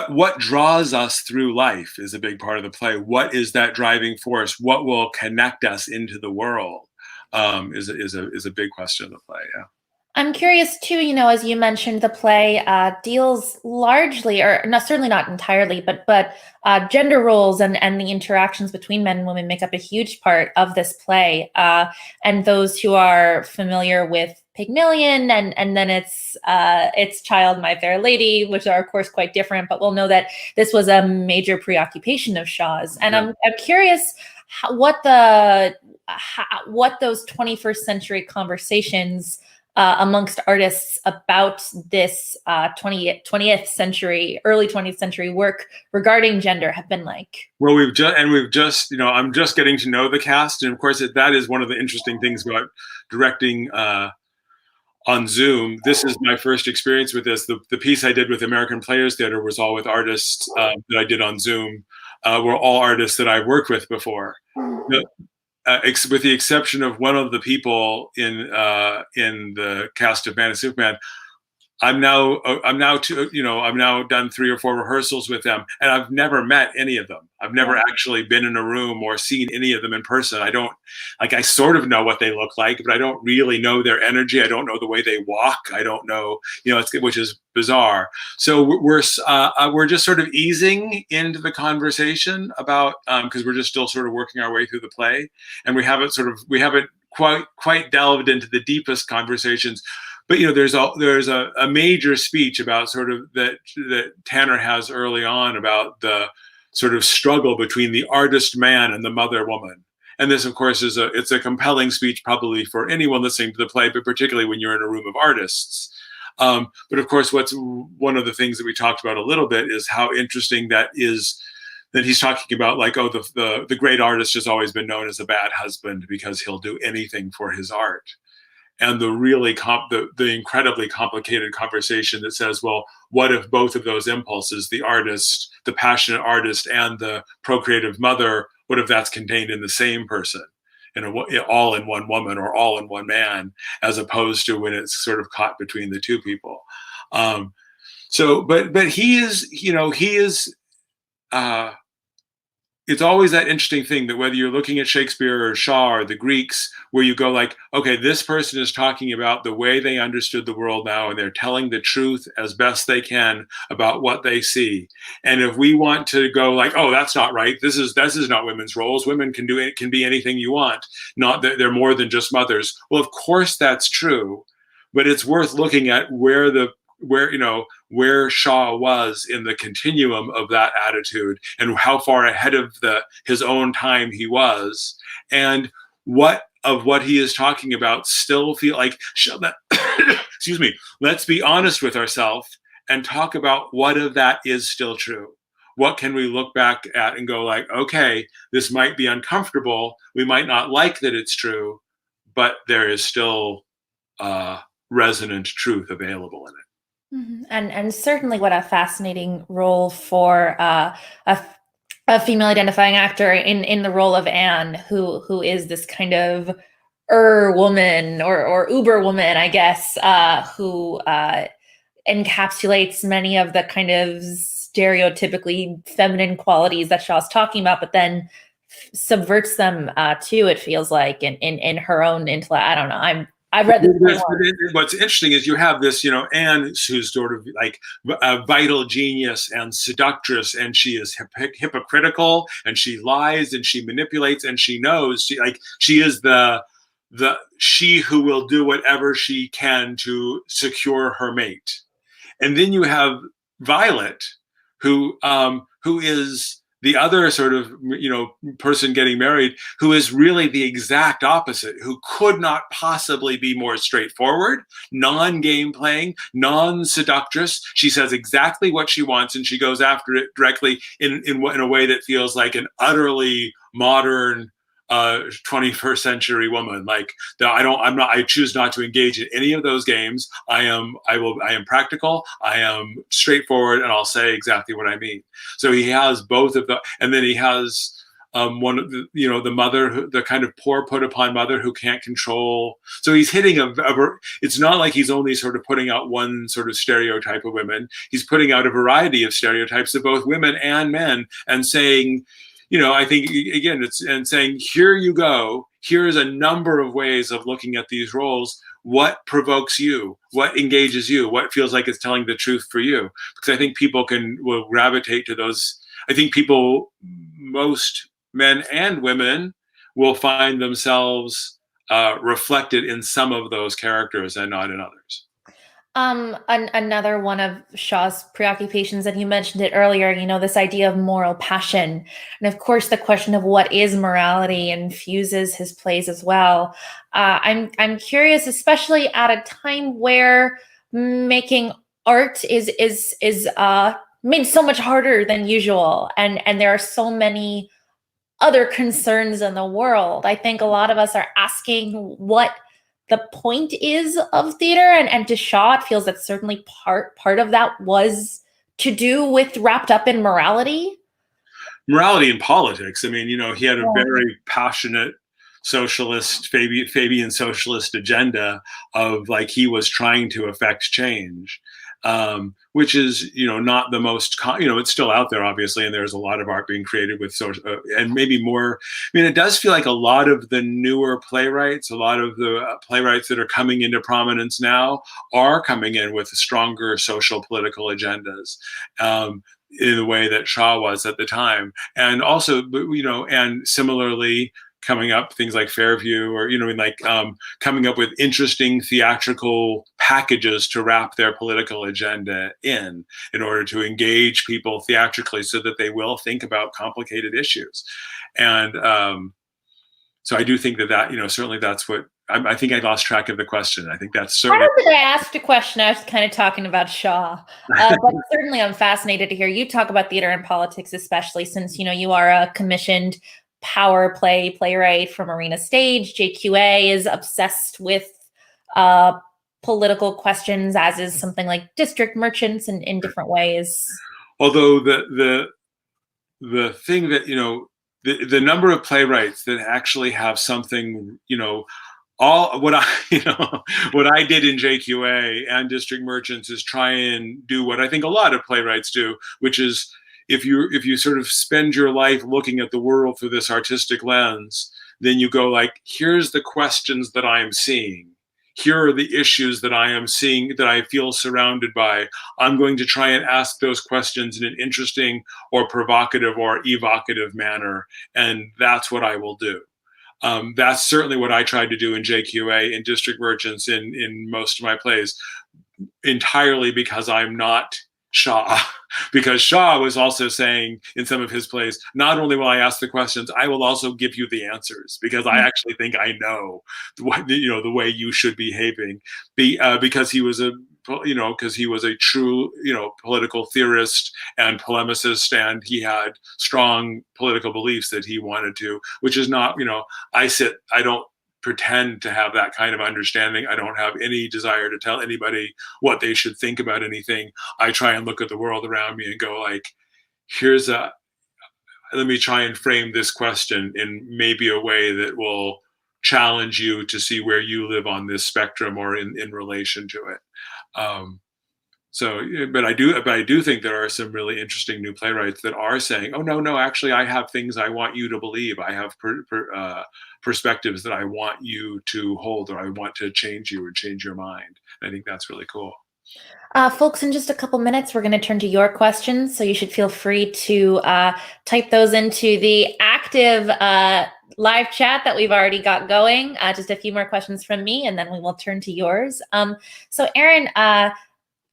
what draws us through life is a big part of the play. What is that driving force? What will connect us into the world? Is a big question of the play. Yeah. I'm curious too, as you mentioned, the play deals largely, or certainly not entirely, but gender roles and the interactions between men and women make up a huge part of this play. And those who are familiar with Pygmalion and then its child, My Fair Lady, which are of course quite different, but we'll know that this was a major preoccupation of Shaw's. And yeah. I'm curious what those 21st century conversations amongst artists about this 20th century, early 20th century work regarding gender have been like? Well, we've just, I'm just getting to know the cast, and of course, that is one of the interesting things about directing on Zoom. This is my first experience with this. The piece I did with American Players Theater was all with artists that I did on Zoom. Were all artists that I've worked with before. With the exception of one of the people in the cast of Man and Superman, I've now done 3 or 4 rehearsals with them, and I've never met any of them. I've never actually been in a room or seen any of them in person. I sort of know what they look like, but I don't really know their energy. I don't know the way they walk. I don't know, which is bizarre. So we're just sort of easing into the conversation about, because we're just still sort of working our way through the play, and we haven't quite delved into the deepest conversations. But there's a major speech about sort of that Tanner has early on about the sort of struggle between the artist man and the mother woman. And this, of course, it's a compelling speech probably for anyone listening to the play, but particularly when you're in a room of artists. But of course, what's one of the things that we talked about a little bit is how interesting that is, that he's talking about, like, oh, the great artist has always been known as a bad husband because he'll do anything for his art. And the really the incredibly complicated conversation that says, well, what if both of those impulses, the artist, the passionate artist, and the procreative mother, what if that's contained in the same person, all in one woman or all in one man, as opposed to when it's sort of caught between the two people. But he is. It's always that interesting thing that whether you're looking at Shakespeare or Shaw or the Greeks, where you go like, okay, this person is talking about the way they understood the world now, and they're telling the truth as best they can about what they see. And if we want to go like, oh, that's not right, this is not women's roles. Women can be anything you want. Not that they're more than just mothers. Well, of course that's true, but it's worth looking at where Shaw was in the continuum of that attitude, and how far ahead of his own time he was, and what he is talking about still feel like, excuse me, let's be honest with ourselves and talk about what of that is still true. What can we look back at and go like, okay, this might be uncomfortable. We might not like that it's true, but there is still resonant truth available in it. Mm-hmm. And certainly what a fascinating role for a female identifying actor in the role of Anne, who is this kind of woman or uber woman, I guess, who encapsulates many of the kind of stereotypically feminine qualities that Shaw's talking about, but then subverts them too, it feels like, in her own intellect. I don't know. I've read this. What's interesting is you have this, Anne, who's sort of like a vital genius and seductress, and she is hypocritical, and she lies, and she manipulates, and she knows she is she who will do whatever she can to secure her mate. And then you have Violet, who is the other sort of, person getting married, who is really the exact opposite, who could not possibly be more straightforward, non-game playing, non-seductress. She says exactly what she wants, and she goes after it directly in a way that feels like an utterly modern 21st century woman. Like, I choose not to engage in any of those games. I am practical. I am straightforward, and I'll say exactly what I mean. So he has both of the, and then he has one of the, the mother, the kind of poor put upon mother who can't control. So he's hitting it's not like he's only sort of putting out one sort of stereotype of women. He's putting out a variety of stereotypes of both women and men, and saying, I think, again, saying, here you go. Here's a number of ways of looking at these roles. What provokes you? What engages you? What feels like it's telling the truth for you? Because I think people will gravitate to those. I think most men and women, will find themselves reflected in some of those characters and not in others. Another one of Shaw's preoccupations, and you mentioned it earlier, this idea of moral passion. And of course, the question of what is morality infuses his plays as well. I'm curious, especially at a time where making art is made so much harder than usual, and there are so many other concerns in the world. I think a lot of us are asking what the point is of theater, and to Shaw, it feels that certainly part of that was to do with wrapped up in morality. Morality in politics. I mean, he had a Yeah. very passionate socialist, Fabian socialist agenda of like he was trying to affect change, which is not the most it's still out there obviously, and there's a lot of art being created with social and maybe more. I mean, it does feel like a lot of the newer playwrights, a lot of the playwrights that are coming into prominence now are coming in with stronger social political agendas. In the way that Shaw was at the time, and also, and similarly, coming up things like Fairview, or coming up with interesting theatrical packages to wrap their political agenda in order to engage people theatrically, so that they will think about complicated issues. And so I do think that certainly that's what I think I lost track of the question. I think that's certainly. I don't think I asked a question. I was kind of talking about Shaw, but certainly I'm fascinated to hear you talk about theater and politics, especially since you are a commissioned power play playwright from Arena Stage. JQA is obsessed with political questions, as is something like District Merchants, in different ways. Although the thing that the number of playwrights that actually have something all what I did in JQA and District Merchants is try and do what I think a lot of playwrights do, which is if you sort of spend your life looking at the world through this artistic lens, then you go like, here's the questions that I'm seeing. Here are the issues that I am seeing, that I feel surrounded by. I'm going to try and ask those questions in an interesting or provocative or evocative manner, and that's what I will do. That's certainly what I tried to do in JQA, in District Merchants, in most of my plays, entirely because I'm not Shaw. Because Shaw was also saying in some of his plays, not only will I ask the questions, I will also give you the answers, because I actually think I know the way you should be behaving. Because he was a true political theorist and polemicist, and he had strong political beliefs that he wanted to, which is not I don't pretend to have that kind of understanding. I don't have any desire to tell anybody what they should think about anything. I try and look at the world around me and go like, let me try and frame this question in maybe a way that will challenge you to see where you live on this spectrum or in relation to it. But I do think there are some really interesting new playwrights that are saying, oh, no, actually, I have things I want you to believe. I have perspectives that I want you to hold, or I want to change you or change your mind. I think that's really cool. Folks, in just a couple minutes, we're going to turn to your questions. So you should feel free to type those into the active live chat that we've already got going. Just a few more questions from me, and then we will turn to yours. So Aaron,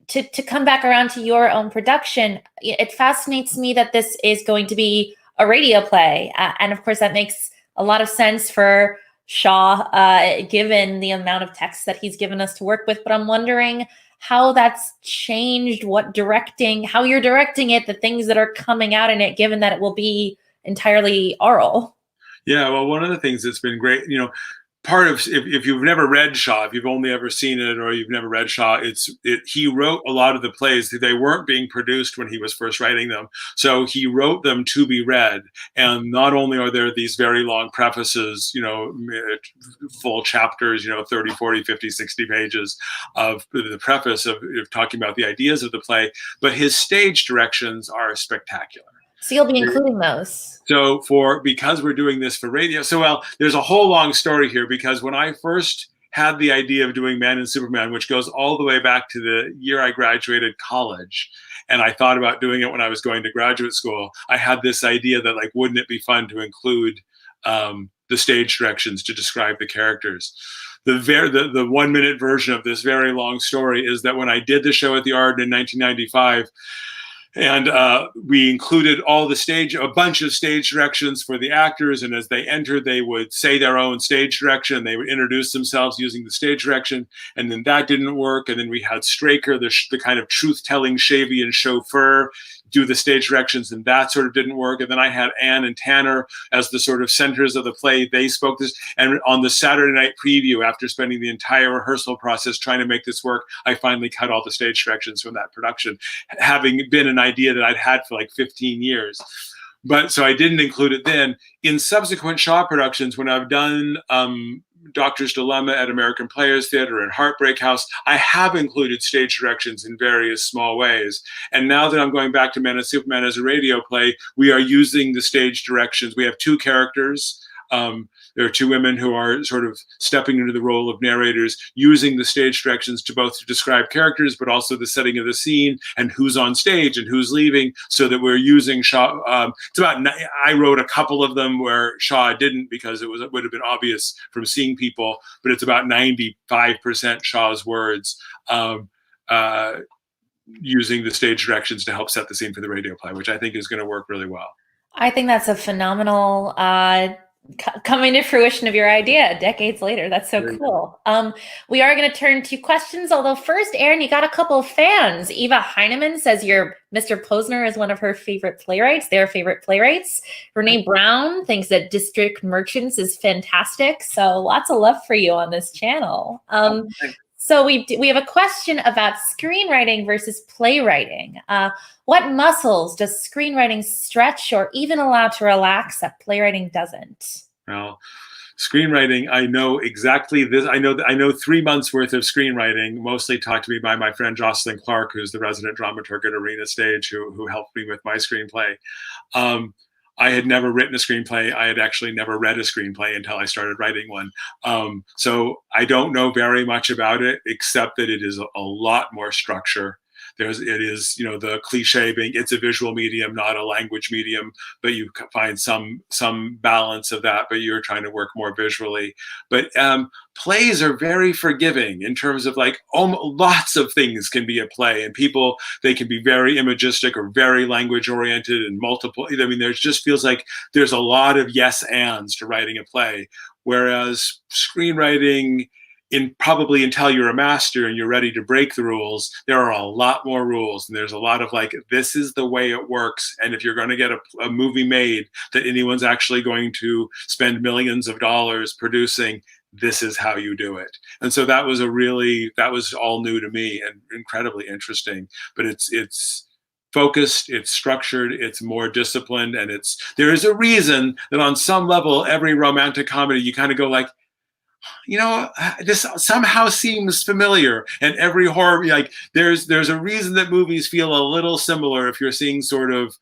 to come back around to your own production, it fascinates me that this is going to be a radio play. And of course, that makes a lot of sense for Shaw, given the amount of text that he's given us to work with. But I'm wondering how that's changed how you're directing it, the things that are coming out in it, given that it will be entirely oral. Yeah, well, one of the things that's been great, part of if you've never read Shaw, if you've only ever seen it or you've never read Shaw, he wrote a lot of the plays. They weren't being produced when he was first writing them, so he wrote them to be read. And not only are there these very long prefaces, full chapters, 30, 40, 50, 60 pages of the preface of talking about the ideas of the play, but his stage directions are spectacular. So you'll be including those. So because we're doing this for radio, there's a whole long story here, because when I first had the idea of doing Man and Superman, which goes all the way back to the year I graduated college, and I thought about doing it when I was going to graduate school, I had this idea that wouldn't it be fun to include the stage directions to describe the characters. the 1 minute version of this very long story is that when I did the show at the Arden in 1995, and we included a bunch of stage directions for the actors. And as they entered, they would say their own stage direction. They would introduce themselves using the stage direction. And then that didn't work. And then we had Straker, the kind of truth-telling Shavian chauffeur, do the stage directions, and that sort of didn't work. And then I had Anne and Tanner as the sort of centers of the play. They spoke this. And on the Saturday night preview, after spending the entire rehearsal process trying to make this work, I finally cut all the stage directions from that production, having been an idea that I'd had for like 15 years. But so I didn't include it then. In subsequent Shaw productions, when I've done Doctor's Dilemma at American Players Theater and Heartbreak House, I have included stage directions in various small ways. And now that I'm going back to Man and Superman as a radio play, we are using the stage directions. We have two characters. There are two women who are sort of stepping into the role of narrators, using the stage directions to both describe characters, but also the setting of the scene and who's on stage and who's leaving, so that we're using Shaw. I wrote a couple of them where Shaw didn't, because it would have been obvious from seeing people, but it's about 95% Shaw's words, using the stage directions to help set the scene for the radio play, which I think is going to work really well. I think that's a phenomenal coming to fruition of your idea decades later. That's so cool. We are going to turn to questions, although first, Aaron, you got a couple of fans. Eva Heineman says your Mr. Posner is one of her favorite playwrights, their favorite playwrights. Renee Brown thinks that District Merchants is fantastic. So lots of love for you on this channel. So we have a question about screenwriting versus playwriting. What muscles does screenwriting stretch or even allow to relax that playwriting doesn't? Well, screenwriting, I know exactly this. I know 3 months worth of screenwriting, mostly taught to me by my friend Jocelyn Clark, who's the resident dramaturg at Arena Stage, who helped me with my screenplay. I had never written a screenplay. I had actually never read a screenplay until I started writing one. So I don't know very much about it, except that it is a lot more structure. It is, the cliche being it's a visual medium, not a language medium, but you find some balance of that, but you're trying to work more visually. But plays are very forgiving in terms of lots of things can be a play, and they can be very imagistic or very language oriented and multiple. I mean, there just feels like there's a lot of yes ands to writing a play, whereas screenwriting, probably until you're a master and you're ready to break the rules, there are a lot more rules, and there's a lot of this is the way it works. And if you're going to get a movie made that anyone's actually going to spend millions of dollars producing, this is how you do it. And so that was all new to me and incredibly interesting. But it's focused, it's structured, it's more disciplined, and there is a reason that on some level every romantic comedy you kind of go this somehow seems familiar, and every horror, there's a reason that movies feel a little similar if you're seeing sort of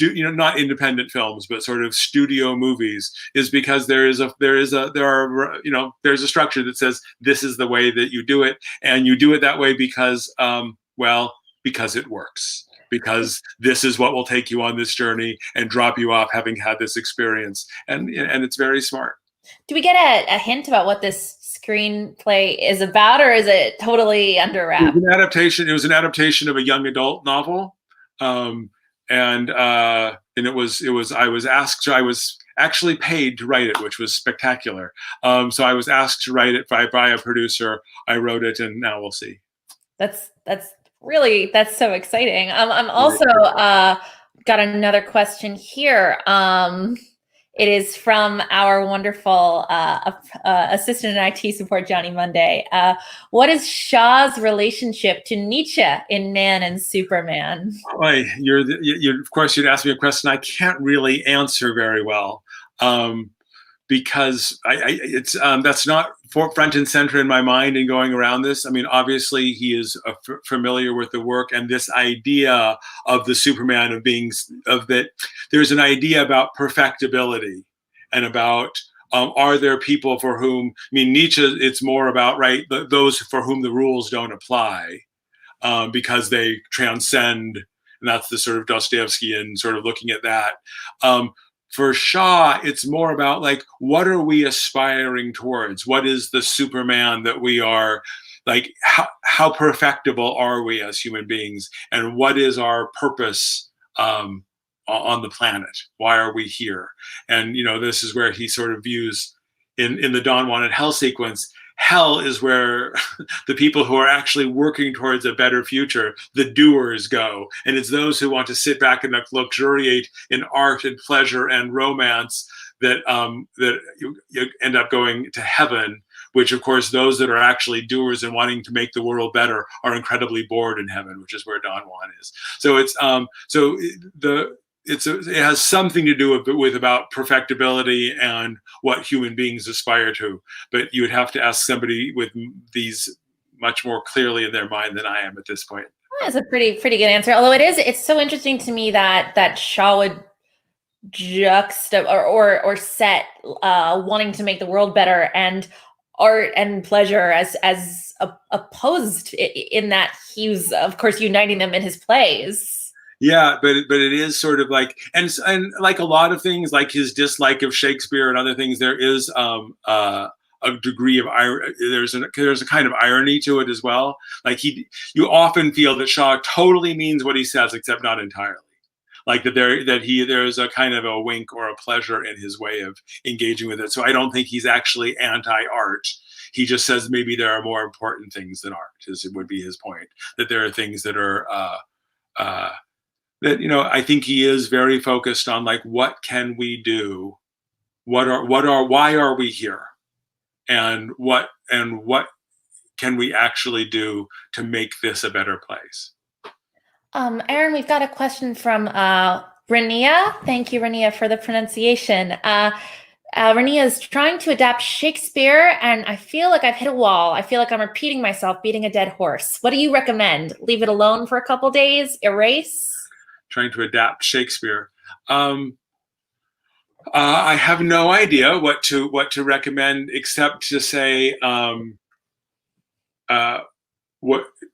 not independent films, but sort of studio movies, is because there's a structure that says this is the way that you do it, and you do it that way because because it works. Because this is what will take you on this journey and drop you off having had this experience, and it's very smart. Do we get a hint about what this screenplay is about, or is it totally under wraps? It was an adaptation of a young adult novel, and it was. I was actually paid to write it, which was spectacular. So I was asked to write it by a producer. I wrote it, and now we'll see. That's so exciting. I'm also got another question here. It is from our wonderful assistant in IT support, Johnny Monday. What is Shaw's relationship to Nietzsche in Man and Superman? Boy, of course, you'd ask me a question I can't really answer very well, because that's not front and center in my mind in going around this. I mean, obviously, he is familiar with the work, and this idea of the Superman that there's an idea about perfectibility and about are there people for whom, Nietzsche, it's more about, those for whom the rules don't apply because they transcend, and that's the sort of Dostoevskian sort of looking at that. For Shaw, it's more about like, what are we aspiring towards? What is the Superman that we are? Like, how perfectible are we as human beings? And what is our purpose on the planet? Why are we here? And, this is where he sort of views in the Don Wanted Hell sequence, hell is where the people who are actually working towards a better future, the doers, go. And it's those who want to sit back and luxuriate in art and pleasure and romance that you end up going to heaven, which of course those that are actually doers and wanting to make the world better are incredibly bored in heaven, which is where Don Juan is. So it has something to do with about perfectibility and what human beings aspire to. But you would have to ask somebody with these much more clearly in their mind than I am at this point. That's a pretty good answer. Although it's so interesting to me that Shaw would or set wanting to make the world better and art and pleasure as opposed, in that he's of course uniting them in his plays. Yeah, but it is sort of like, and like a lot of things, like his dislike of Shakespeare and other things, there is a degree of there's a kind of irony to it as well. Like you often feel that Shaw totally means what he says, except not entirely. Like there's a kind of a wink or a pleasure in his way of engaging with it. So I don't think he's actually anti-art. He just says maybe there are more important things than art. Would be his point. That there are things that are. That I think he is very focused on, like, what can we do? Why are we here? And what can we actually do to make this a better place? Aaron, we've got a question from Rania. Thank you, Rania, for the pronunciation. Rania is trying to adapt Shakespeare, and I feel like I've hit a wall. I feel like I'm repeating myself, beating a dead horse. What do you recommend? Leave it alone for a couple days? Erase? Trying to adapt Shakespeare. I have no idea what to recommend, except to say always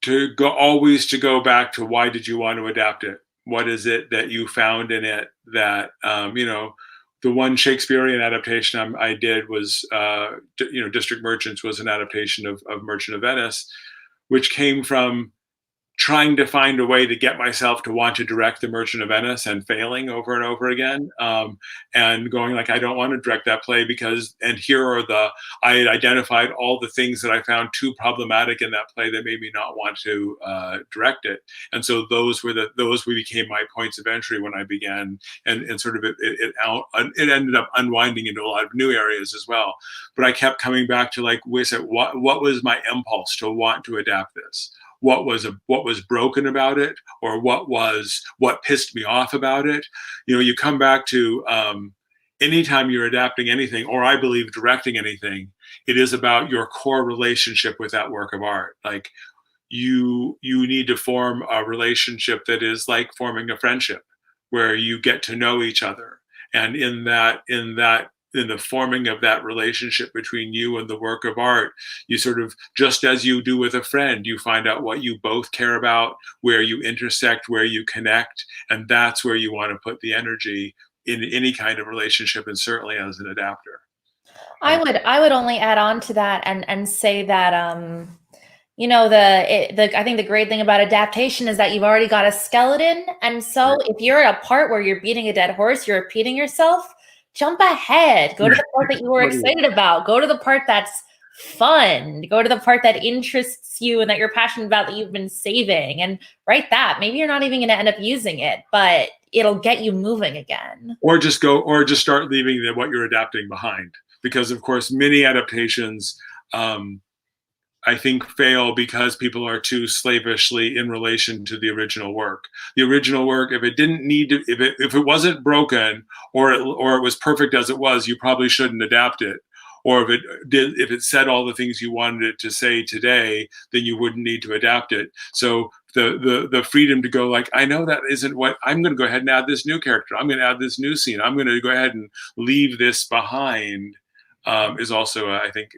to go back to, why did you want to adapt it? What is it that you found in it that the one Shakespearean adaptation I did was District Merchants was an adaptation of Merchant of Venice, which came from trying to find a way to get myself to want to direct The Merchant of Venice and failing over and over again, and going like, I don't want to direct that play because, and here are I had identified all the things that I found too problematic in that play that made me not want to direct it. And so those became my points of entry when I began, and sort of it ended up unwinding into a lot of new areas as well. But I kept coming back to, like, what was my impulse to want to adapt this? What was broken about it, or what pissed me off about it? You come back to anytime you're adapting anything, or I believe directing anything, it is about your core relationship with that work of art. Like, you need to form a relationship that is like forming a friendship, where you get to know each other, and in the forming of that relationship between you and the work of art, you sort of, just as you do with a friend, you find out what you both care about, where you intersect, where you connect, and that's where you want to put the energy in any kind of relationship, and certainly as an adapter. I would only add on to that and say that I think the great thing about adaptation is that you've already got a skeleton, and so if you're at a part where you're beating a dead horse, you're repeating yourself, jump ahead. Go to the part that you were excited about. Go to the part that's fun. Go to the part that interests you and that you're passionate about, that you've been saving, and write that. Maybe you're not even going to end up using it, but it'll get you moving again. Or just start leaving what you're adapting behind. Because of course, many adaptations, I think, fail because people are too slavishly in relation to the original work. The original work, if it didn't need to, if it wasn't broken, or it was perfect as it was, you probably shouldn't adapt it. Or if it said all the things you wanted it to say today, then you wouldn't need to adapt it. So the freedom to go, like, I know that isn't what I'm going to go ahead and add this new character. I'm going to add this new scene. I'm going to go ahead and leave this behind. Is also, I think,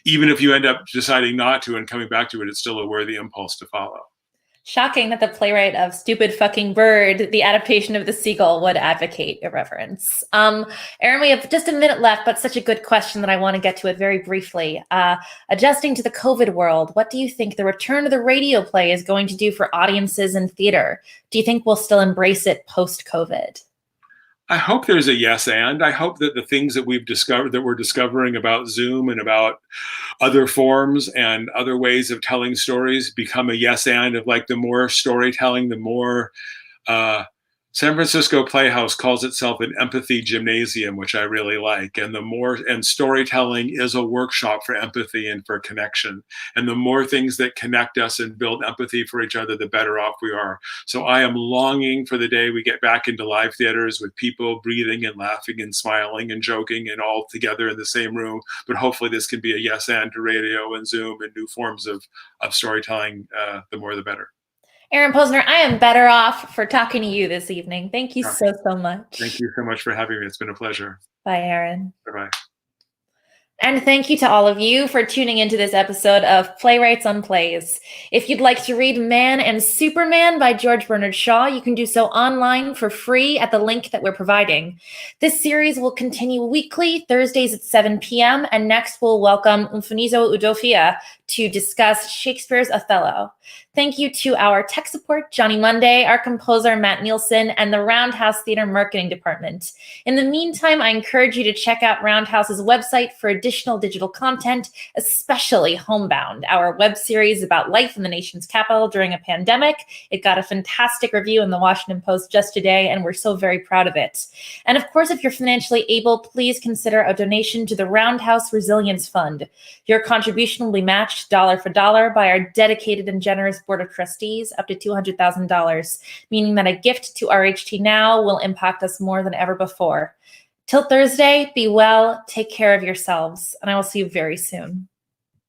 even if you end up deciding not to and coming back to it, it's still a worthy impulse to follow. Shocking that the playwright of Stupid Fucking Bird, the adaptation of The Seagull, would advocate irreverence. Erin, we have just a minute left, but such a good question that I want to get to it very briefly. Adjusting to the COVID world, what do you think the return of the radio play is going to do for audiences in theater? Do you think we'll still embrace it post-COVID? I hope there's a yes and. I hope that the things that we've discovered, that we're discovering about Zoom and about other forms and other ways of telling stories, become a yes and of like the more storytelling, the more San Francisco Playhouse calls itself an empathy gymnasium, which I really like. And and storytelling is a workshop for empathy and for connection. And the more things that connect us and build empathy for each other, the better off we are. So I am longing for the day we get back into live theaters with people breathing and laughing and smiling and joking and all together in the same room. But hopefully this can be a yes and to radio and Zoom and new forms of storytelling. The more, the better. Erin Posner, I am better off for talking to you this evening. Thank you so much. Thank you so much for having me. It's been a pleasure. Bye, Erin. Bye-bye. And thank you to all of you for tuning into this episode of Playwrights on Plays. If you'd like to read Man and Superman by George Bernard Shaw, you can do so online for free at the link that we're providing. This series will continue weekly, Thursdays at 7 p.m., and next we'll welcome Mfunizo Udofia to discuss Shakespeare's Othello. Thank you to our tech support, Johnny Monday, our composer, Matt Nielsen, and the Roundhouse Theater Marketing Department. In the meantime, I encourage you to check out Roundhouse's website for additional digital content, especially Homebound, our web series about life in the nation's capital during a pandemic. It got a fantastic review in the Washington Post just today, and we're so very proud of it. And of course, if you're financially able, please consider a donation to the Roundhouse Resilience Fund. Your contribution will be matched dollar for dollar by our dedicated and generous board of trustees, up to $200,000, meaning that a gift to RHT Now will impact us more than ever before. Till Thursday, be well, take care of yourselves, and I will see you very soon.